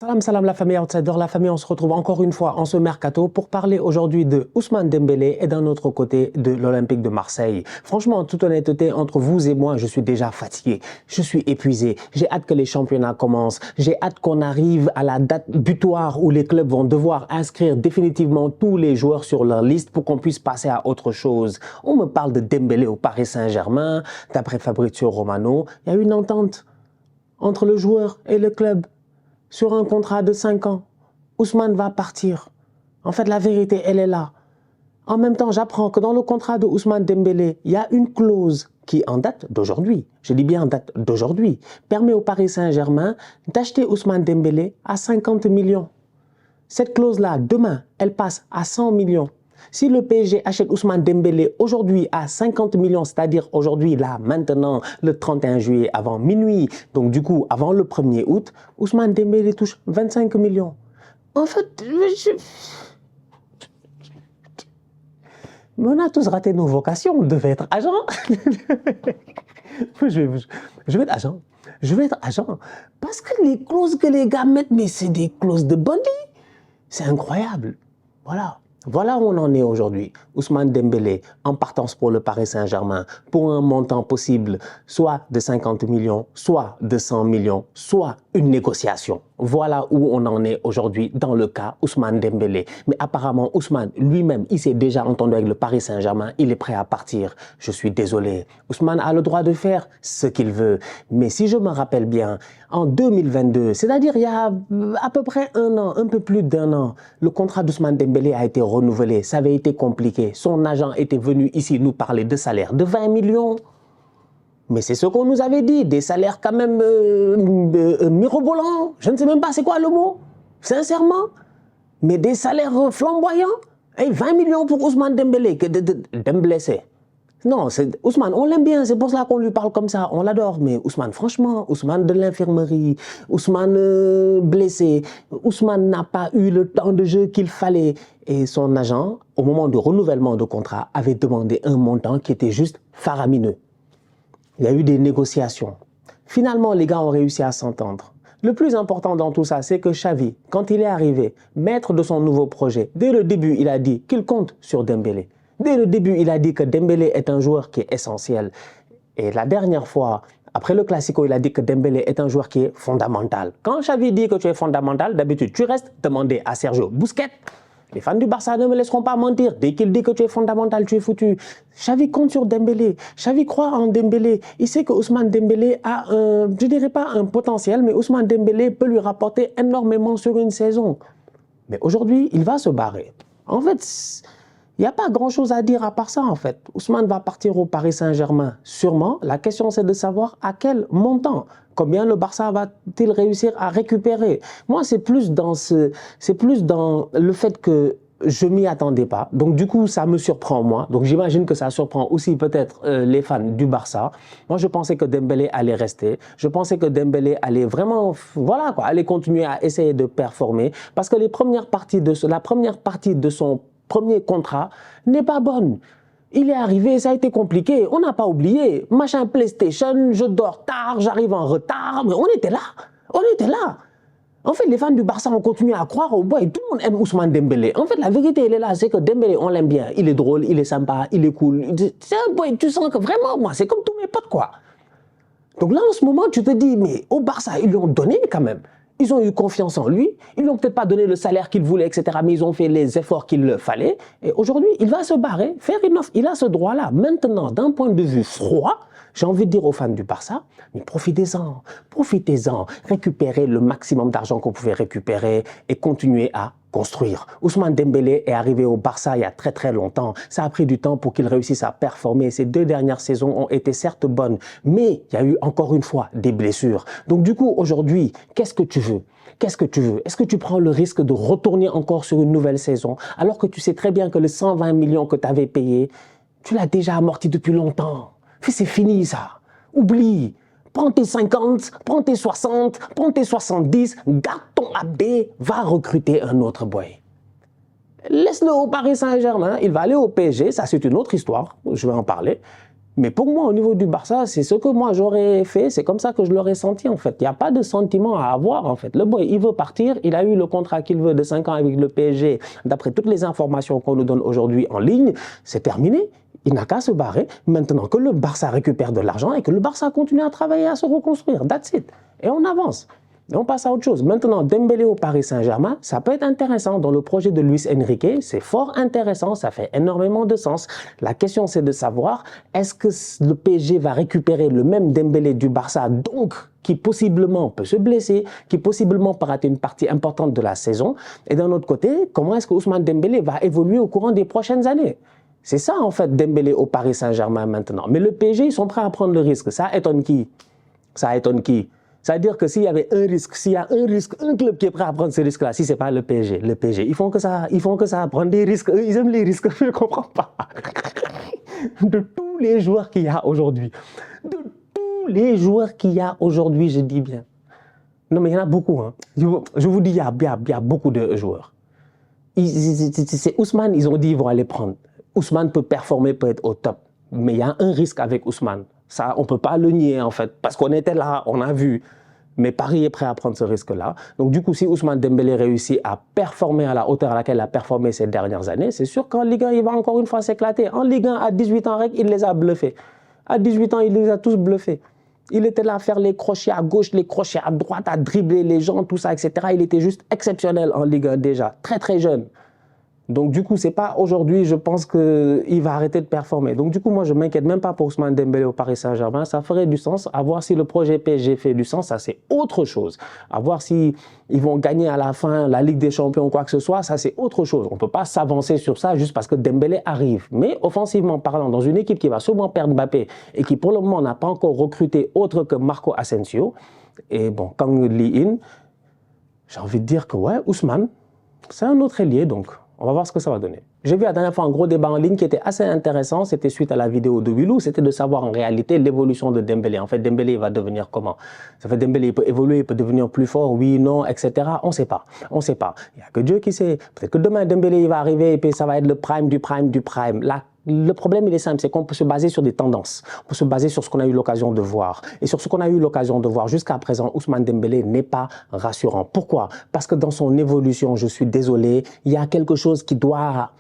Salam salam la famille Outsider, la famille, on se retrouve encore une fois en ce mercato pour parler aujourd'hui de Ousmane Dembélé et d'un autre côté de l'Olympique de Marseille. Franchement, en toute honnêteté, entre vous et moi, je suis déjà fatigué, je suis épuisé, j'ai hâte que les championnats commencent, j'ai hâte qu'on arrive à la date butoir où les clubs vont devoir inscrire définitivement tous les joueurs sur leur liste pour qu'on puisse passer à autre chose. On me parle de Dembélé au Paris Saint-Germain, d'après Fabrizio Romano, il y a une entente entre le joueur et le club. Sur un contrat de 5 ans, Ousmane va partir. En fait, la vérité, elle est là. En même temps, j'apprends que dans le contrat de Ousmane Dembélé, il y a une clause qui, en date d'aujourd'hui, je dis bien en date d'aujourd'hui, permet au Paris Saint-Germain d'acheter Ousmane Dembélé à 50 millions. Cette clause-là, demain, elle passe à 100 millions. Si le PSG achète Ousmane Dembélé aujourd'hui à 50 millions, c'est-à-dire aujourd'hui, là, maintenant, le 31 juillet, avant minuit, donc du coup, avant le 1er août, Ousmane Dembélé touche 25 millions. En fait, on a tous raté nos vocations, on devait être agent. je vais être agent. Je vais être agent. Parce que les clauses que les gars mettent, mais c'est des clauses de bandits. C'est incroyable. Voilà. Voilà où on en est aujourd'hui. Ousmane Dembélé en partance pour le Paris Saint-Germain pour un montant possible, soit de 50 millions, soit de 100 millions, soit une négociation. Voilà où on en est aujourd'hui dans le cas Ousmane Dembélé. Mais apparemment, Ousmane lui-même, il s'est déjà entendu avec le Paris Saint-Germain, il est prêt à partir. Je suis désolé. Ousmane a le droit de faire ce qu'il veut. Mais si je me rappelle bien, en 2022, c'est-à-dire il y a à peu près un an, un peu plus d'un an, le contrat d'Ousmane Dembélé a été renouvelé. Ça avait été compliqué. Son agent était venu ici nous parler de salaire de 20 millions. Mais c'est ce qu'on nous avait dit, des salaires quand même mirobolants. Je ne sais même pas c'est quoi le mot, sincèrement. Mais des salaires flamboyants. Et 20 millions pour Ousmane Dembélé, Dembélé. Non, Ousmane, on l'aime bien, c'est pour ça qu'on lui parle comme ça, on l'adore. Mais Ousmane, franchement, Ousmane de l'infirmerie, Ousmane blessé, Ousmane n'a pas eu le temps de jeu qu'il fallait. Et son agent, au moment du renouvellement de contrat, avait demandé un montant qui était juste faramineux. Il y a eu des négociations. Finalement, les gars ont réussi à s'entendre. Le plus important dans tout ça, c'est que Xavi, quand il est arrivé, maître de son nouveau projet, dès le début, il a dit qu'il compte sur Dembélé. Dès le début, il a dit que Dembélé est un joueur qui est essentiel. Et la dernière fois, après le Classico, il a dit que Dembélé est un joueur qui est fondamental. Quand Xavi dit que tu es fondamental, d'habitude, tu restes demander à Sergio Busquets. Les fans du Barça ne me laisseront pas mentir. Dès qu'il dit que tu es fondamental, tu es foutu. Xavi compte sur Dembélé. Xavi croit en Dembélé. Il sait que Ousmane Dembélé a je dirais pas un potentiel, mais Ousmane Dembélé peut lui rapporter énormément sur une saison. Mais aujourd'hui, il va se barrer. En fait, il n'y a pas grand-chose à dire à part ça, en fait. Ousmane va partir au Paris Saint-Germain, sûrement. La question, c'est de savoir à quel montant. Combien le Barça va-t-il réussir à récupérer? Moi, c'est plus dans le fait que je m'y attendais pas. Donc, du coup, ça me surprend, moi. Donc, j'imagine que ça surprend aussi peut-être les fans du Barça. Moi, je pensais que Dembélé allait rester. Je pensais que Dembélé allait vraiment, voilà quoi, aller continuer à essayer de performer. Parce que la première partie de son premier contrat n'est pas bonne. Il est arrivé, ça a été compliqué, on n'a pas oublié. Machin PlayStation, je dors tard, j'arrive en retard, mais on était là. En fait, les fans du Barça ont continué à croire au boy. Tout le monde aime Ousmane Dembélé. En fait, la vérité, elle est là, c'est que Dembélé, on l'aime bien. Il est drôle, il est sympa, il est cool. C'est un boy, tu sens que vraiment, moi, c'est comme tous mes potes, quoi. Donc là, en ce moment, tu te dis, mais au Barça, ils lui ont donné quand même. Ils ont eu confiance en lui, ils lui ont peut-être pas donné le salaire qu'il voulait, etc. Mais ils ont fait les efforts qu'il le fallait. Et aujourd'hui, il va se barrer, faire une offre. Il a ce droit-là. Maintenant, d'un point de vue froid, j'ai envie de dire aux fans du Barça, mais profitez-en, récupérez le maximum d'argent que vous pouvez récupérer et continuez à construire. Ousmane Dembélé est arrivé au Barça il y a très très longtemps. Ça a pris du temps pour qu'il réussisse à performer. Ces 2 dernières saisons ont été certes bonnes, mais il y a eu encore une fois des blessures. Donc du coup, aujourd'hui, qu'est-ce que tu veux? Qu'est-ce que tu veux? Est-ce que tu prends le risque de retourner encore sur une nouvelle saison alors que tu sais très bien que les 120 millions que tu avais payés, tu l'as déjà amorti depuis longtemps? C'est fini ça. Oublie. Prends tes 50, prends tes 60, prends tes 70, garde ton AB, va recruter un autre boy. Laisse-le au Paris Saint-Germain, il va aller au PSG, ça c'est une autre histoire, je vais en parler. Mais pour moi, au niveau du Barça, c'est ce que moi j'aurais fait, c'est comme ça que je l'aurais senti en fait. Il n'y a pas de sentiment à avoir en fait. Le boy, il veut partir, il a eu le contrat qu'il veut de 5 ans avec le PSG. D'après toutes les informations qu'on nous donne aujourd'hui en ligne, c'est terminé. Il n'a qu'à se barrer maintenant que le Barça récupère de l'argent et que le Barça continue à travailler, à se reconstruire. That's it. Et on avance. Et on passe à autre chose. Maintenant, Dembélé au Paris Saint-Germain, ça peut être intéressant. Dans le projet de Luis Enrique, c'est fort intéressant, ça fait énormément de sens. La question, c'est de savoir, est-ce que le PSG va récupérer le même Dembélé du Barça, donc qui possiblement peut se blesser, qui possiblement peut rater une partie importante de la saison. Et d'un autre côté, comment est-ce que Ousmane Dembélé va évoluer au courant des prochaines années? C'est ça, en fait, Dembélé au Paris Saint-Germain maintenant. Mais le PSG, ils sont prêts à prendre le risque. Ça étonne qui? Ça étonne qui? Ça veut dire que s'il y avait un risque, s'il y a un risque, un club qui est prêt à prendre ce risque-là, si ce n'est pas le PSG, ils font que ça, prendre des risques. Eux, ils aiment les risques, je ne comprends pas. De tous les joueurs qu'il y a aujourd'hui, je dis bien. Non, mais il y en a beaucoup. Hein. Je vous dis, il y a beaucoup de joueurs. C'est Ousmane, ils ont dit qu'ils vont aller prendre. Ousmane peut performer, peut être au top. Mais il y a un risque avec Ousmane. Ça, on ne peut pas le nier, en fait. Parce qu'on était là, on a vu. Mais Paris est prêt à prendre ce risque-là. Donc, du coup, si Ousmane Dembélé réussit à performer à la hauteur à laquelle il a performé ces dernières années, c'est sûr qu'en Ligue 1, il va encore une fois s'éclater. En Ligue 1, à 18 ans, il les a bluffés. À 18 ans, il les a tous bluffés. Il était là à faire les crochets à gauche, les crochets à droite, à dribbler les gens, tout ça, etc. Il était juste exceptionnel en Ligue 1 déjà, très très jeune. Donc du coup, c'est pas aujourd'hui, je pense qu'il va arrêter de performer. Donc du coup, moi, je ne m'inquiète même pas pour Ousmane Dembélé au Paris Saint-Germain. Ça ferait du sens. À voir si le projet PSG fait du sens, ça c'est autre chose. À voir si ils vont gagner à la fin la Ligue des Champions ou quoi que ce soit, ça c'est autre chose. On ne peut pas s'avancer sur ça juste parce que Dembélé arrive. Mais offensivement parlant, dans une équipe qui va sûrement perdre Mbappé et qui pour le moment n'a pas encore recruté autre que Marco Asensio et bon, Kang Lee-in, j'ai envie de dire que ouais, Ousmane, c'est un autre ailier donc. On va voir ce que ça va donner. J'ai vu la dernière fois un gros débat en ligne qui était assez intéressant. C'était suite à la vidéo de Willou. C'était de savoir en réalité l'évolution de Dembélé. En fait, Dembélé va devenir comment? Ça fait Dembélé, il peut évoluer, il peut devenir plus fort, oui, non, etc. On ne sait pas. On ne sait pas. Il n'y a que Dieu qui sait. Peut-être que demain, Dembélé, il va arriver et puis ça va être le prime du prime du prime. Là, le problème, il est simple, c'est qu'on peut se baser sur des tendances. On peut se baser sur ce qu'on a eu l'occasion de voir. Et sur ce qu'on a eu l'occasion de voir jusqu'à présent, Ousmane Dembélé n'est pas rassurant. Pourquoi? Parce que dans son évolution, je suis désolé, il y a quelque chose qui doit...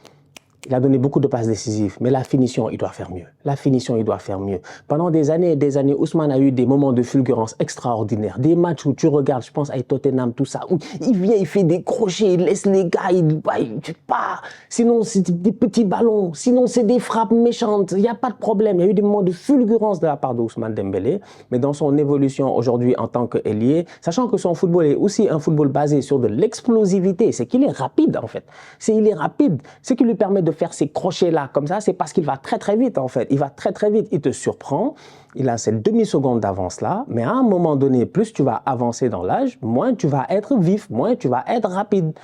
Il a donné beaucoup de passes décisives, mais la finition, il doit faire mieux. La finition, il doit faire mieux. Pendant des années et des années, Ousmane a eu des moments de fulgurance extraordinaires. Des matchs où tu regardes, je pense à Tottenham, tout ça, où il vient, il fait des crochets, il laisse les gars, il sais pas. Sinon, c'est des petits ballons. Sinon, c'est des frappes méchantes. Il n'y a pas de problème. Il y a eu des moments de fulgurance de la part d'Ousmane Dembélé. Mais dans son évolution aujourd'hui en tant qu'ailier, sachant que son football est aussi un football basé sur de l'explosivité, c'est qu'il est rapide, en fait. Il est rapide. Ce qui lui permet de faire ces crochets-là comme ça, c'est parce qu'il va très très vite en fait. Il va très très vite, il te surprend, il a cette demi-seconde d'avance-là, mais à un moment donné, plus tu vas avancer dans l'âge, moins tu vas être vif, moins tu vas être rapide.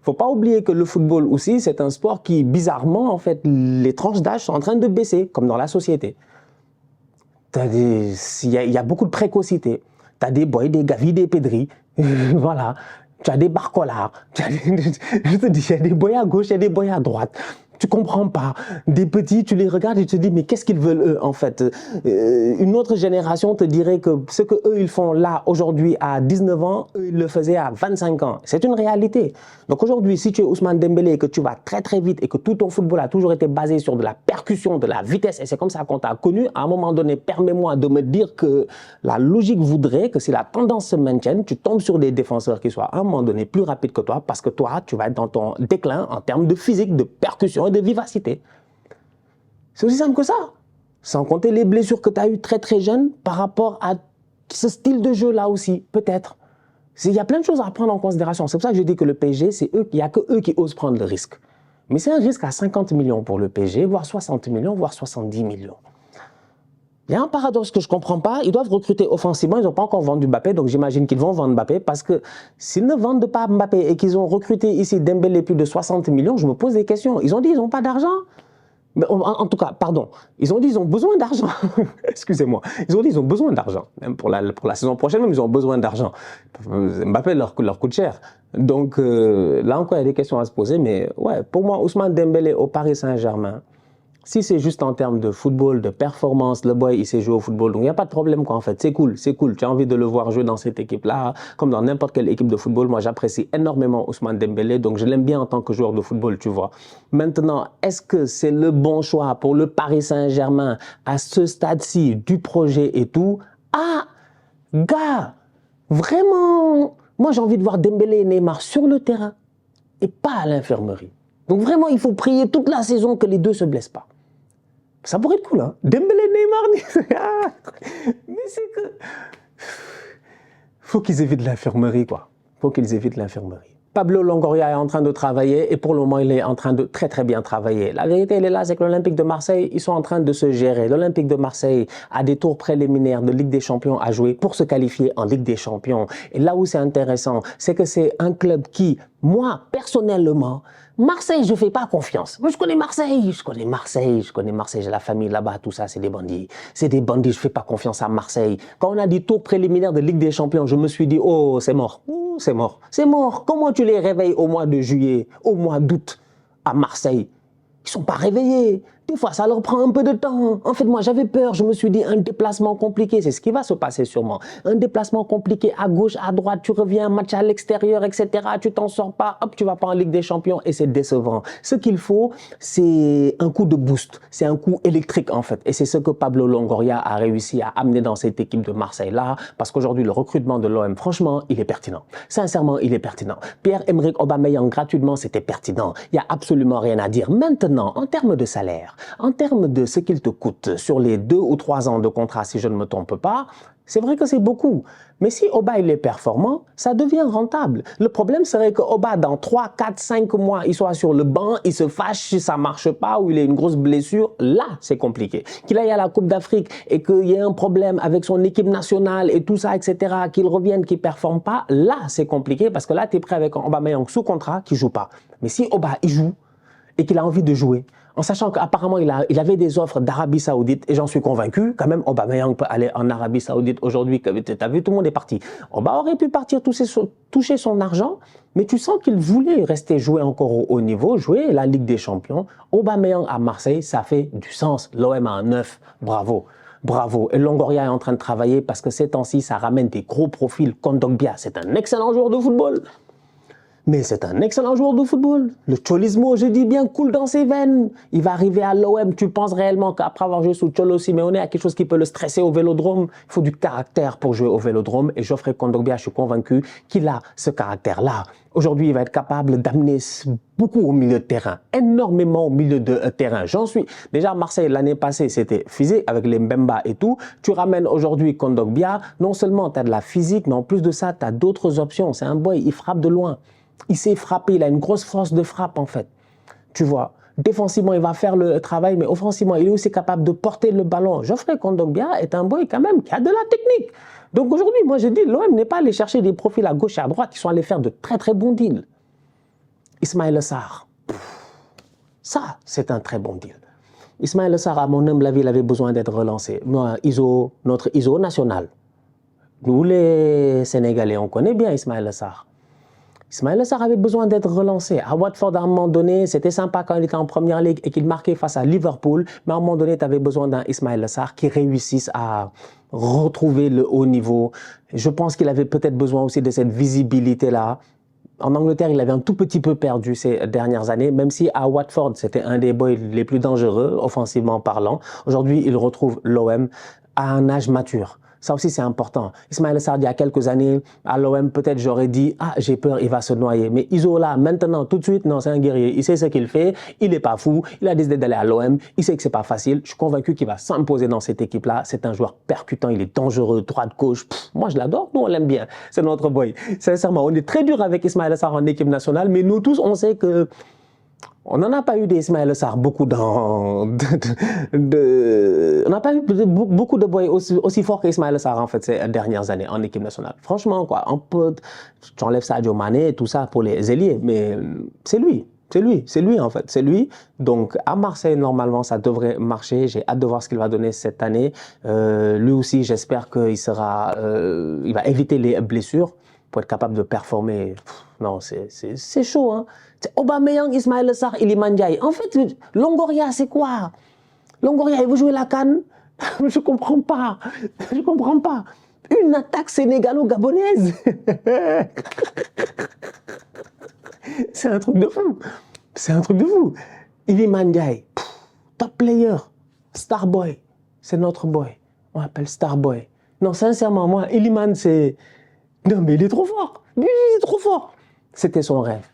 Faut pas oublier que le football aussi, c'est un sport qui, bizarrement, en fait, les tranches d'âge sont en train de baisser, comme dans la société. Il y a beaucoup de précocité. Tu as des boys, des Gavi, des Pedri, voilà. Tu as des Barcola, je te dis, il y a des boys à gauche, il y a des boys à droite. Tu comprends pas. Des petits, tu les regardes et tu te dis, mais qu'est-ce qu'ils veulent eux en fait? Une autre génération te dirait que ce que eux ils font là aujourd'hui à 19 ans, eux ils le faisaient à 25 ans. C'est une réalité. Donc aujourd'hui, si tu es Ousmane Dembélé et que tu vas très très vite et que tout ton football a toujours été basé sur de la percussion, de la vitesse, et c'est comme ça qu'on t'a connu, à un moment donné, permets-moi de me dire que la logique voudrait que si la tendance se maintienne, tu tombes sur des défenseurs qui soient à un moment donné plus rapides que toi parce que toi, tu vas être dans ton déclin en termes de physique, de percussion, de vivacité. C'est aussi simple que ça. Sans compter les blessures que tu as eues très très jeune par rapport à ce style de jeu là aussi, peut-être. Il y a plein de choses à prendre en considération. C'est pour ça que je dis que le PSG, il n'y a que eux qui osent prendre le risque. Mais c'est un risque à 50 millions pour le PSG, voire 60 millions, voire 70 millions. Il y a un paradoxe que je ne comprends pas. Ils doivent recruter offensivement. Ils n'ont pas encore vendu Mbappé, donc j'imagine qu'ils vont vendre Mbappé parce que s'ils ne vendent pas Mbappé et qu'ils ont recruté ici Dembélé plus de 60 millions, je me pose des questions. Ils ont dit qu'ils n'ont pas d'argent. En tout cas, pardon, ils ont dit qu'ils ont besoin d'argent. Excusez-moi. Ils ont dit qu'ils ont besoin d'argent. Même pour la saison prochaine, même, ils ont besoin d'argent. Mbappé leur coûte cher. Donc là encore, il y a des questions à se poser. Mais ouais, pour moi, Ousmane Dembélé au Paris Saint-Germain, Si c'est juste en termes de football, de performance, le boy, il sait jouer au football. Donc, il n'y a pas de problème, quoi, en fait. C'est cool, c'est cool. Tu as envie de le voir jouer dans cette équipe-là, comme dans n'importe quelle équipe de football. Moi, j'apprécie énormément Ousmane Dembélé. Donc, je l'aime bien en tant que joueur de football, tu vois. Maintenant, est-ce que c'est le bon choix pour le Paris Saint-Germain à ce stade-ci du projet et tout? Ah, gars, vraiment, moi, j'ai envie de voir Dembélé et Neymar sur le terrain et pas à l'infirmerie. Donc, vraiment, il faut prier toute la saison que les deux ne se blessent pas. Ça pourrait être cool, hein. Dembélé, Neymar, mais c'est que... Faut qu'ils évitent l'infirmerie, quoi. Faut qu'ils évitent l'infirmerie. Pablo Longoria est en train de travailler et pour le moment, il est en train de très très bien travailler. La vérité, elle est là, c'est que l'Olympique de Marseille, ils sont en train de se gérer. L'Olympique de Marseille a des tours préliminaires de Ligue des Champions à jouer pour se qualifier en Ligue des Champions. Et là où c'est intéressant, c'est que c'est un club qui, moi, personnellement, Marseille, je ne fais pas confiance. Moi, je connais Marseille, j'ai la famille là-bas, tout ça, c'est des bandits. C'est des bandits, je ne fais pas confiance à Marseille. Quand on a dit tour préliminaire de Ligue des Champions, je me suis dit, oh, c'est mort. Oh, c'est mort. C'est mort. Comment tu les réveilles au mois de juillet, au mois d'août, à Marseille? Ils ne sont pas réveillés. Des fois, ça leur prend un peu de temps. En fait, moi, j'avais peur. Je me suis dit, un déplacement compliqué, c'est ce qui va se passer sûrement. Un déplacement compliqué à gauche, à droite, tu reviens, un match à l'extérieur, etc. Tu t'en sors pas, hop, tu vas pas en Ligue des Champions et c'est décevant. Ce qu'il faut, c'est un coup de boost. C'est un coup électrique, en fait. Et c'est ce que Pablo Longoria a réussi à amener dans cette équipe de Marseille-là. Parce qu'aujourd'hui, le recrutement de l'OM, franchement, il est pertinent. Sincèrement, il est pertinent. Pierre-Emerick Aubameyang, gratuitement, c'était pertinent. Il n'y a absolument rien à dire. Maintenant, en termes de salaire, en termes de ce qu'il te coûte sur les 2 ou 3 ans de contrat, si je ne me trompe pas, c'est vrai que c'est beaucoup. Mais si Oba il est performant, ça devient rentable. Le problème serait que Oba, dans 3, 4, 5 mois, il soit sur le banc, il se fâche si ça ne marche pas ou il a une grosse blessure. Là, c'est compliqué. Qu'il aille à la Coupe d'Afrique et qu'il y ait un problème avec son équipe nationale et tout ça, etc., qu'il revienne, qu'il ne performe pas, là, c'est compliqué parce que là, tu es prêt avec un Aubameyang sous contrat qui ne joue pas. Mais si Oba, il joue et qu'il a envie de jouer, en sachant qu'apparemment il avait des offres d'Arabie Saoudite et j'en suis convaincu, quand même Aubameyang peut aller en Arabie Saoudite aujourd'hui, tu as vu, tout le monde est parti. Oba aurait pu partir toucher son argent, mais tu sens qu'il voulait rester jouer encore au haut niveau, jouer la Ligue des Champions. Aubameyang à Marseille, ça fait du sens. L'OM a un 9, bravo. Bravo. Et Longoria est en train de travailler parce que ces temps-ci, ça ramène des gros profils. Kondogbia, c'est un excellent joueur de football. Mais c'est un excellent joueur de football. Le Cholismo, je dis bien, coule dans ses veines. Il va arriver à l'OM. Tu penses réellement qu'après avoir joué sous Cholo Simeone, il y a quelque chose qui peut le stresser au Vélodrome? Il faut du caractère pour jouer au Vélodrome. Et Geoffrey Kondogbia, je suis convaincu qu'il a ce caractère-là. Aujourd'hui, il va être capable d'amener beaucoup au milieu de terrain, énormément au milieu de terrain. J'en suis. Déjà, Marseille, l'année passée, c'était physique avec les Mbemba et tout. Tu ramènes aujourd'hui Kondogbia. Non seulement tu as de la physique, mais en plus de ça, tu as d'autres options. C'est un boy, il frappe de loin. Il sait frapper, il a une grosse force de frappe en fait. Tu vois, défensivement, il va faire le travail, mais offensivement, il est aussi capable de porter le ballon. Geoffrey Kondogbia est un boy quand même qui a de la technique. Donc aujourd'hui, moi je dis, l'OM n'est pas allé chercher des profils à gauche et à droite qui sont allés faire de très très bons deals. Ismaïla Sarr, ça c'est un très bon deal. Ismaïla Sarr, à mon humble avis, il avait besoin d'être relancé. Moi, notre ISO national, nous les Sénégalais, on connaît bien Ismaïla Sarr. Ismaïla Sarr avait besoin d'être relancé. À Watford, à un moment donné, c'était sympa quand il était en première ligue et qu'il marquait face à Liverpool. Mais à un moment donné, tu avais besoin d'un Ismaïla Sarr qui réussisse à retrouver le haut niveau. Je pense qu'il avait peut-être besoin aussi de cette visibilité-là. En Angleterre, il avait un tout petit peu perdu ces dernières années, même si à Watford, c'était un des boys les plus dangereux, offensivement parlant. Aujourd'hui, il retrouve l'OM à un âge mature. Ça aussi, c'est important. Ismaïla Sarr, il y a quelques années, à l'OM, peut-être j'aurais dit, ah, j'ai peur, il va se noyer. Mais Isola, maintenant, tout de suite, non, c'est un guerrier. Il sait ce qu'il fait, il n'est pas fou, il a décidé d'aller à l'OM, il sait que c'est pas facile. Je suis convaincu qu'il va s'imposer dans cette équipe-là. C'est un joueur percutant, il est dangereux, droite-gauche. Moi, je l'adore, nous, on l'aime bien. C'est notre boy. Sincèrement, on est très dur avec Ismaïla Sarr en équipe nationale, mais nous tous, on sait que on n'en a pas eu des Ismaïla Sarr beaucoup on n'a pas eu beaucoup de boys aussi forts qu'Ismaïla Sarr en fait ces dernières années en équipe nationale. Franchement, quoi, tu enlèves Sadio Mané et tout ça pour les ailiers, mais c'est lui. C'est lui en fait, c'est lui. Donc à Marseille, normalement, ça devrait marcher. J'ai hâte de voir ce qu'il va donner cette année. Lui aussi, j'espère qu'il il va éviter les blessures pour être capable de performer. Non, c'est chaud, hein. Aubameyang, Ismaïla Sarr, Iliman Ndiaye. En fait, Longoria, c'est quoi? Longoria, il veut jouer la CAN. Je ne comprends pas. Je ne comprends pas. Une attaque sénégalo-gabonaise. C'est un truc de fou. C'est un truc de fou. Iliman Ndiaye, top player, Starboy. C'est notre boy. On l'appelle Starboy. Non, sincèrement, moi, Iliman, c'est... Non, mais il est trop fort. Il est trop fort. C'était son rêve.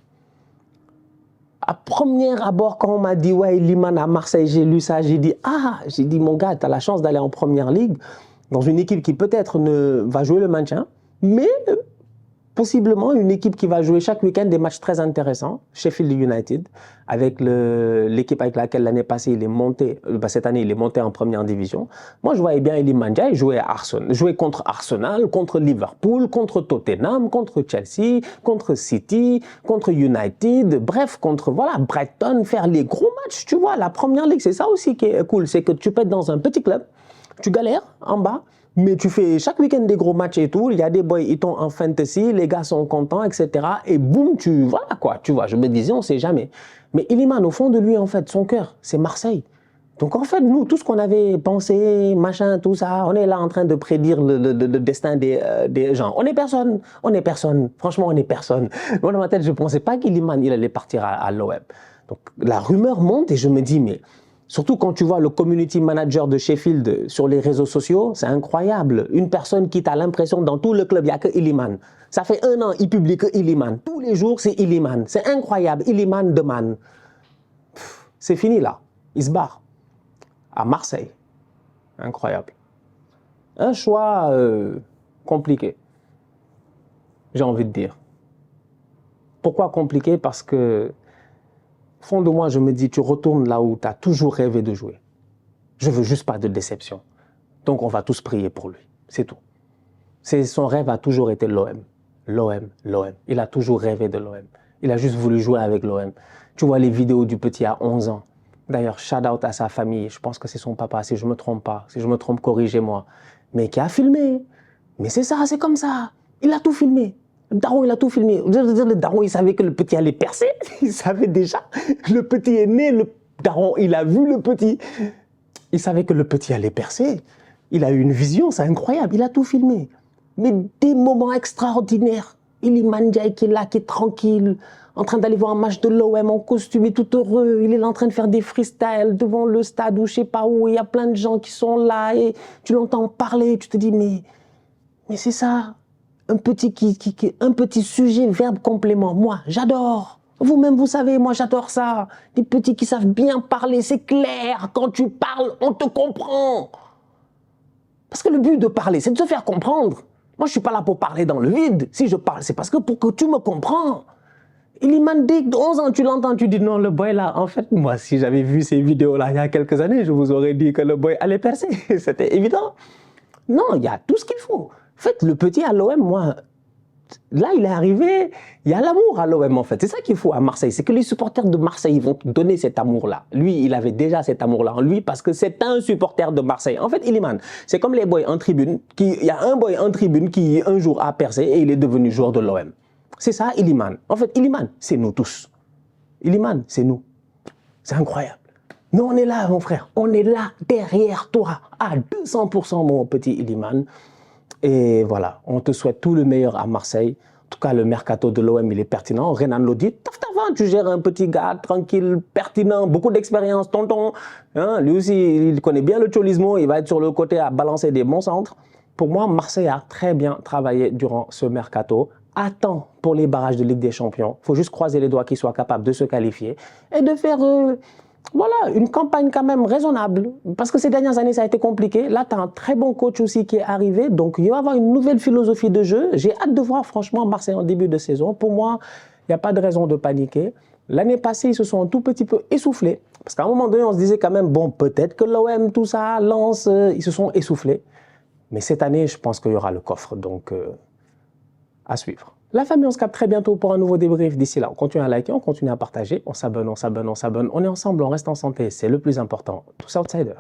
À premier abord, quand on m'a dit, ouais, Iliman à Marseille, j'ai lu ça, j'ai dit, mon gars, tu as la chance d'aller en première ligue, dans une équipe qui peut-être ne va jouer le maintien, mais possiblement une équipe qui va jouer chaque week-end des matchs très intéressants, Sheffield United, avec l'équipe avec laquelle l'année passée il est monté, cette année il est monté en première division. Moi je voyais bien Iliman Ndiaye jouer contre Arsenal, contre Liverpool, contre Tottenham, contre Chelsea, contre City, contre United, bref, contre Brighton, faire les gros matchs, tu vois. La première ligue, c'est ça aussi qui est cool, c'est que tu peux être dans un petit club, tu galères en bas, mais tu fais chaque week-end des gros matchs et tout, il y a des boys, ils tombent en fantasy, les gars sont contents, etc. Et boum, tu vois, je me disais, on ne sait jamais. Mais Iliman, au fond de lui, en fait, son cœur, c'est Marseille. Donc en fait, nous, tout ce qu'on avait pensé, machin, tout ça, on est là en train de prédire le destin des gens. On n'est personne, franchement, on n'est personne. Moi, dans ma tête, je ne pensais pas qu'Iliman, il allait partir à l'OM. Donc la rumeur monte et je me dis, mais... Surtout quand tu vois le community manager de Sheffield sur les réseaux sociaux, c'est incroyable. Une personne qui t'a l'impression dans tout le club, il n'y a que Iliman. Ça fait 1 an, il publie que Iliman. Tous les jours, c'est Iliman. C'est incroyable. Iliman demande. C'est fini là. Il se barre. À Marseille. Incroyable. Un choix compliqué. J'ai envie de dire. Pourquoi compliqué? Parce que au fond de moi, je me dis, tu retournes là où tu as toujours rêvé de jouer. Je veux juste pas de déception. Donc, on va tous prier pour lui. C'est tout. Son rêve a toujours été l'OM. L'OM, l'OM. Il a toujours rêvé de l'OM. Il a juste voulu jouer avec l'OM. Tu vois les vidéos du petit à 11 ans. D'ailleurs, shout out à sa famille. Je pense que c'est son papa, si je ne me trompe pas. Si je me trompe, corrigez-moi. Mais qui a filmé. Mais c'est ça, c'est comme ça. Il a tout filmé. Le daron, il a tout filmé. Le daron, il savait que le petit allait percer. Il savait déjà. Le petit est né, le daron, il a vu le petit. Il savait que le petit allait percer. Il a eu une vision, c'est incroyable. Il a tout filmé. Mais des moments extraordinaires. Iliman Ndiaye qui est là, qui est tranquille, en train d'aller voir un match de l'OM en costume, il est tout heureux. Il est là en train de faire des freestyles devant le stade ou je sais pas où. Il y a plein de gens qui sont là et tu l'entends parler. Tu te dis, mais c'est ça. Un petit sujet, verbe, complément. Moi, j'adore. Vous-même, vous savez, moi, j'adore ça. Des petits qui savent bien parler, c'est clair. Quand tu parles, on te comprend. Parce que le but de parler, c'est de se faire comprendre. Moi, je ne suis pas là pour parler dans le vide. Si je parle, c'est parce que pour que tu me comprends. Iliman, dès 11 ans, tu l'entends, tu dis non, le boy là, en fait, moi, si j'avais vu ces vidéos-là il y a quelques années, je vous aurais dit que le boy allait percer. C'était évident. Non, il y a tout ce qu'il faut. En fait, le petit à l'OM, moi, là, il est arrivé, il y a l'amour à l'OM, en fait. C'est ça qu'il faut à Marseille. C'est que les supporters de Marseille vont te donner cet amour-là. Lui, il avait déjà cet amour-là en lui parce que c'est un supporter de Marseille. En fait, Iliman, c'est comme les boys en tribune. Il y a un boy en tribune qui, un jour, a percé et il est devenu joueur de l'OM. C'est ça, Iliman. En fait, Iliman, c'est nous tous. Iliman, c'est nous. C'est incroyable. Nous, on est là, mon frère. On est là, derrière toi, à 200%, mon petit Iliman. Et voilà, on te souhaite tout le meilleur à Marseille. En tout cas, le mercato de l'OM, il est pertinent. Renan l'a dit, tu gères un petit gars tranquille, pertinent, beaucoup d'expérience, tonton. Hein, lui aussi, il connaît bien le cholismo, il va être sur le côté à balancer des bons centres. Pour moi, Marseille a très bien travaillé durant ce mercato. Attends pour les barrages de Ligue des Champions. Il faut juste croiser les doigts qu'ils soient capables de se qualifier et de faire... voilà, une campagne quand même raisonnable. Parce que ces dernières années, ça a été compliqué. Là, tu as un très bon coach aussi qui est arrivé. Donc, il va y avoir une nouvelle philosophie de jeu. J'ai hâte de voir, franchement, Marseille en début de saison. Pour moi, il n'y a pas de raison de paniquer. L'année passée, ils se sont un tout petit peu essoufflés. Parce qu'à un moment donné, on se disait quand même, bon, peut-être que l'OM, tout ça, Lens, ils se sont essoufflés. Mais cette année, je pense qu'il y aura le coffre. Donc, à suivre. La famille, on se capte très bientôt pour un nouveau débrief. D'ici là, on continue à liker, on continue à partager, on s'abonne, on est ensemble, on reste en santé, c'est le plus important. Tous outsiders.